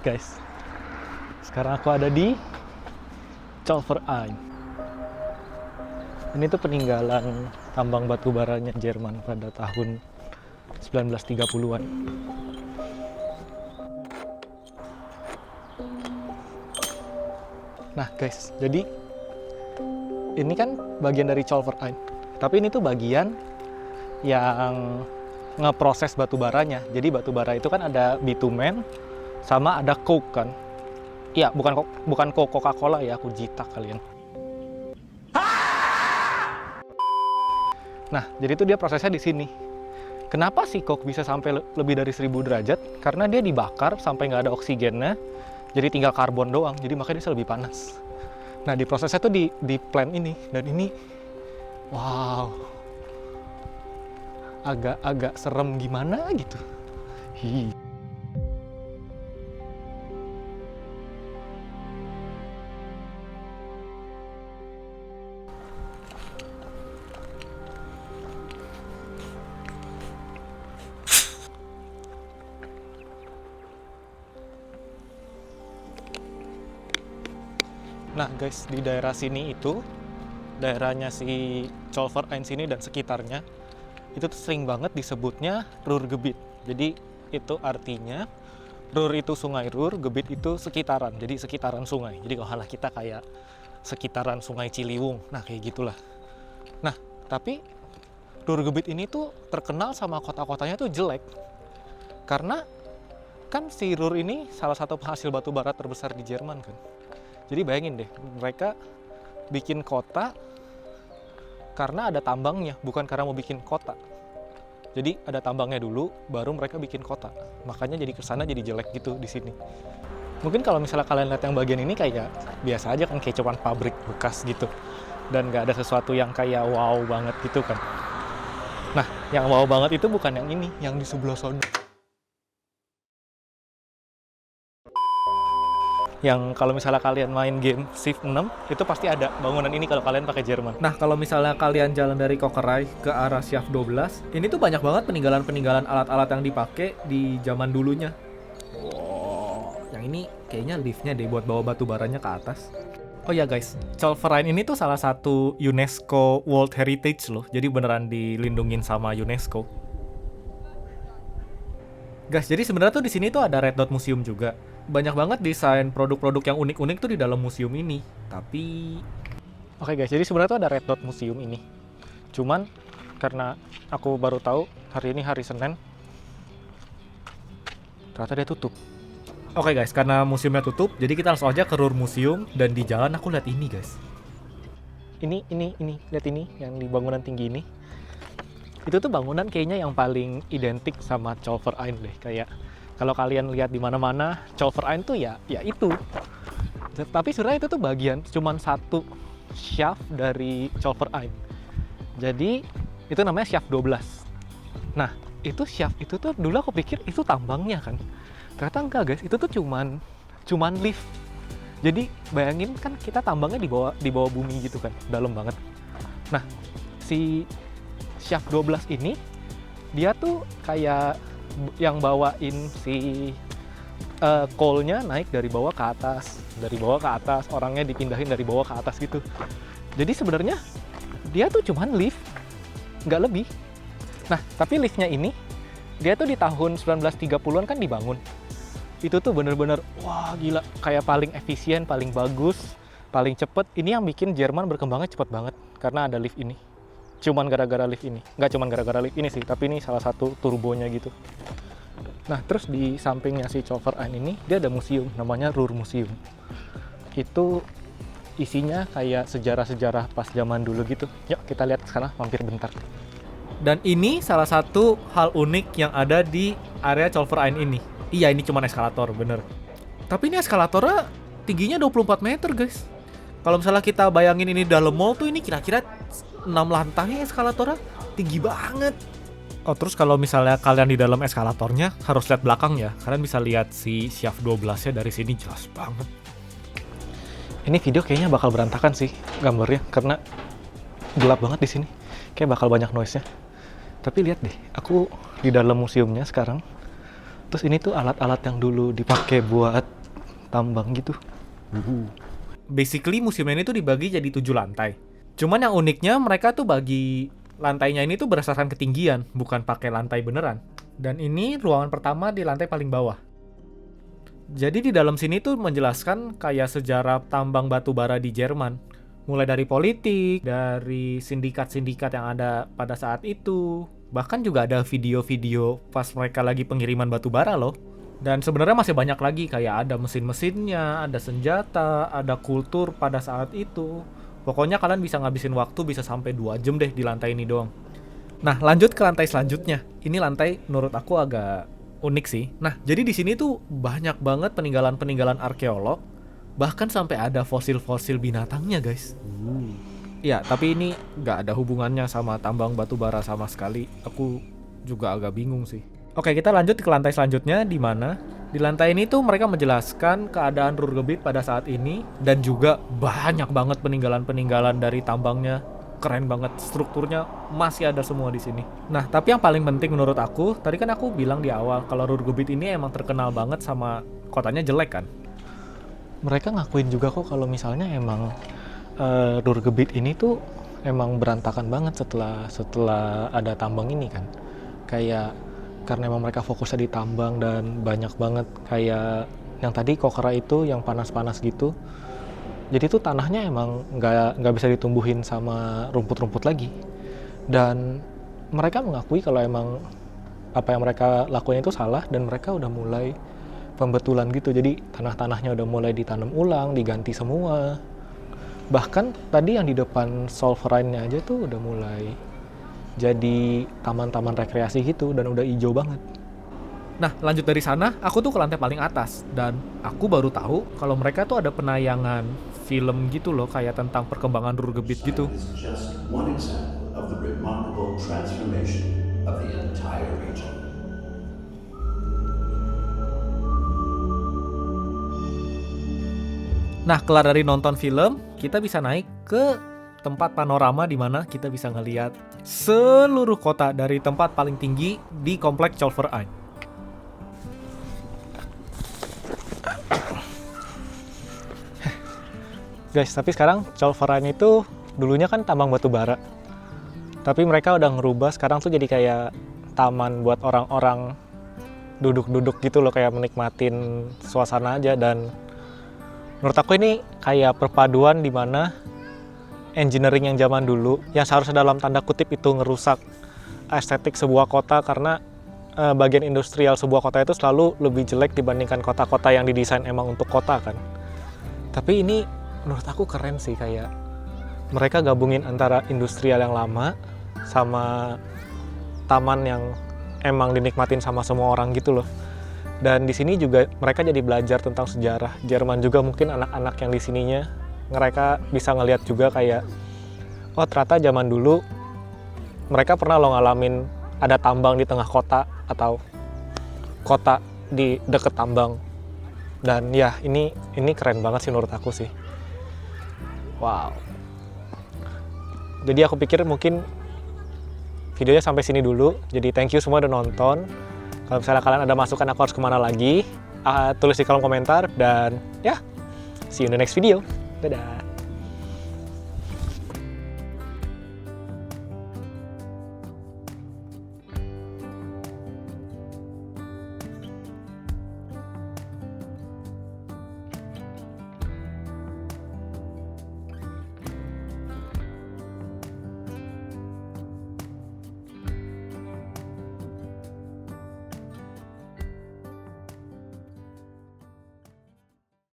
guys, sekarang aku ada di Zollverein. Ini tuh peninggalan tambang batu baranya Jerman pada tahun 1930-an. Nah guys, jadi ini kan bagian dari Zollverein. Tapi ini tuh bagian yang ngeproses batu baranya. Jadi batu bara itu kan ada bitumen sama ada coke kan. Iya, bukan Coca-Cola ya, aku jitak kalian. Nah, jadi itu dia prosesnya di sini. Kenapa sih coke bisa sampai lebih dari 1000 derajat? Karena dia dibakar sampai nggak ada oksigennya, jadi tinggal karbon doang. Jadi makanya dia bisa lebih panas. Nah, di prosesnya tuh di plant ini, dan ini, wow, agak serem gimana gitu. Hi. Nah guys, di daerah sini itu, daerahnya si Zollverein sini dan sekitarnya, itu tuh sering banget disebutnya Ruhrgebiet. Jadi itu artinya, Ruhr itu sungai Ruhr, Gebiet itu sekitaran, jadi sekitaran sungai. Jadi kalau kita kayak sekitaran sungai Ciliwung, nah kayak gitulah. Nah, tapi Ruhrgebiet ini tuh terkenal sama kota-kotanya tuh jelek. Karena kan si Ruhr ini salah satu penghasil batu bara terbesar di Jerman kan. Jadi bayangin deh, mereka bikin kota karena ada tambangnya, bukan karena mau bikin kota. Jadi ada tambangnya dulu, baru mereka bikin kota. Makanya jadi kesana jadi jelek gitu di sini. Mungkin kalau misalnya kalian lihat yang bagian ini kayak biasa aja kan, kayak cuman pabrik bekas gitu. Dan nggak ada sesuatu yang kayak wow banget gitu kan. Nah, yang wow banget itu bukan yang ini, yang di sebelah sana. Yang kalau misalnya kalian main game Civ 6, itu pasti ada bangunan ini kalau kalian pakai Jerman. Nah, kalau misalnya kalian jalan dari Kokerij ke arah Schaff 12, ini tuh banyak banget peninggalan-peninggalan alat-alat yang dipakai di zaman dulunya. Wow, yang ini kayaknya liftnya deh buat bawa batu baranya ke atas. Oh ya guys, Zollverein ini tuh salah satu UNESCO World Heritage loh, jadi beneran dilindungin sama UNESCO. Guys, jadi sebenarnya tuh di sini tuh ada Red Dot Museum juga. Banyak banget desain produk-produk yang unik-unik tuh di dalam museum ini. Tapi Oke guys, jadi sebenarnya tuh ada Red Dot Museum ini. Cuman karena aku baru tahu hari ini hari Senin, ternyata dia tutup. oke guys, karena museumnya tutup, jadi kita langsung aja ke Ruhr Museum. Dan di jalan aku lihat ini guys. Ini, lihat ini, yang di bangunan tinggi ini. Itu tuh bangunan kayaknya yang paling identik sama Zollverein deh. Kayak kalau kalian lihat di mana-mana, Zollverein tuh ya itu. Tapi sebenarnya itu tuh bagian, cuman satu shaft dari Zollverein. Jadi itu namanya shaft 12. Nah, itu shaft itu tuh dulu aku pikir itu tambangnya kan. Ternyata enggak guys, itu tuh cuman lift. Jadi bayangin kan kita tambangnya di bawah bumi gitu kan, dalam banget. Nah, si shaft 12 ini dia tuh kayak yang bawain si coal-nya naik dari bawah ke atas, orangnya dipindahin dari bawah ke atas gitu. Jadi sebenarnya dia tuh cuman lift, nggak lebih. Nah, tapi liftnya ini dia tuh di tahun 1930-an kan dibangun. Itu tuh bener-bener wah gila, kayak paling efisien, paling bagus, paling cepet. Ini yang bikin Jerman berkembangnya cepet banget karena ada lift ini. Cuman gara-gara lift ini, nggak cuman gara-gara lift ini sih, tapi ini salah satu turbonya gitu. Nah, terus di sampingnya si Zollverein ini, dia ada museum, namanya Ruhr Museum. Itu isinya kayak sejarah-sejarah pas zaman dulu gitu. Yuk kita lihat sekarang, mampir bentar. Dan ini salah satu hal unik yang ada di area Zollverein ini. Iya, ini cuma eskalator, bener. Tapi ini eskalatornya tingginya 24 meter guys. Kalau misalnya kita bayangin ini dalam mall tuh, ini kira-kira 6 lantai eskalatornya, tinggi banget. Oh, terus kalau misalnya kalian di dalam eskalatornya harus lihat belakang ya. Kalian bisa lihat si shaft 12-nya dari sini, jelas banget. Ini video kayaknya bakal berantakan sih gambarnya karena gelap banget di sini. Kayak bakal banyak noise-nya. Tapi lihat deh, aku di dalam museumnya sekarang. Terus ini tuh alat-alat yang dulu dipakai buat tambang gitu. Basically museum ini tuh dibagi jadi 7 lantai. Cuman yang uniknya mereka tuh bagi lantainya ini tuh berdasarkan ketinggian, bukan pakai lantai beneran. Dan ini ruangan pertama di lantai paling bawah. Jadi di dalam sini tuh menjelaskan kayak sejarah tambang batu bara di Jerman. Mulai dari politik, dari sindikat-sindikat yang ada pada saat itu. Bahkan juga ada video-video pas mereka lagi pengiriman batu bara loh. Dan sebenarnya masih banyak lagi, kayak ada mesin-mesinnya, ada senjata, ada kultur pada saat itu. Pokoknya kalian bisa ngabisin waktu bisa sampai 2 jam deh di lantai ini doang. Nah, lanjut ke lantai selanjutnya. Ini lantai menurut aku agak unik sih. Nah, jadi di sini tuh banyak banget peninggalan-peninggalan arkeolog, bahkan sampai ada fosil-fosil binatangnya, guys. Ya, tapi ini nggak ada hubungannya sama tambang batu bara sama sekali. Aku juga agak bingung sih. Oke, kita lanjut ke lantai selanjutnya, di mana di lantai ini tuh mereka menjelaskan keadaan Ruhrgebiet pada saat ini, dan juga banyak banget peninggalan-peninggalan dari tambangnya. Keren banget, strukturnya masih ada semua di sini. Nah, tapi yang paling penting menurut aku, tadi kan aku bilang di awal kalau Ruhrgebiet ini emang terkenal banget sama kotanya jelek kan. Mereka ngakuin juga kok kalau misalnya emang Ruhrgebiet ini tuh emang berantakan banget setelah ada tambang ini kan. Kayak karena emang mereka fokusnya di tambang dan banyak banget kayak yang tadi kokera itu yang panas-panas gitu. Jadi tuh tanahnya emang nggak bisa ditumbuhin sama rumput-rumput lagi. Dan mereka mengakui kalau emang apa yang mereka lakuin itu salah, dan mereka udah mulai pembetulan gitu. Jadi tanah-tanahnya udah mulai ditanam ulang, diganti semua. Bahkan tadi yang di depan Zollverein-nya aja tuh udah mulai jadi taman-taman rekreasi gitu dan udah hijau banget. Nah, lanjut dari sana, aku tuh ke lantai paling atas. Dan aku baru tahu kalau mereka tuh ada penayangan film gitu loh, kayak tentang perkembangan Ruhrgebiet gitu. Is just one example of the remarkable transformation of the entire region. Nah, kelar dari nonton film, kita bisa naik ke tempat panorama di mana kita bisa ngelihat seluruh kota dari tempat paling tinggi di komplek Zollverein. Guys, tapi sekarang Zollverein itu dulunya kan tambang batu bara. Tapi mereka udah ngerubah sekarang tuh jadi kayak taman buat orang-orang duduk-duduk gitu loh, kayak menikmatin suasana aja. Dan menurut aku ini kayak perpaduan di mana engineering yang zaman dulu, yang seharusnya dalam tanda kutip itu ngerusak estetik sebuah kota, karena bagian industrial sebuah kota itu selalu lebih jelek dibandingkan kota-kota yang didesain emang untuk kota kan. Tapi ini menurut aku keren sih, kayak mereka gabungin antara industrial yang lama sama taman yang emang dinikmatin sama semua orang gitu loh. Dan di sini juga mereka jadi belajar tentang sejarah Jerman juga, mungkin anak-anak yang di sininya mereka bisa ngelihat juga kayak, oh ternyata zaman dulu mereka pernah lo ngalamin ada tambang di tengah kota atau kota di deket tambang. Dan ya ini keren banget sih menurut aku sih. Wow. Jadi aku pikir mungkin videonya sampai sini dulu. Jadi thank you semua udah nonton. Kalau misalnya kalian ada masukan aku harus kemana lagi, tulis di kolom komentar. Dan ya, see you in the next video. Dadah.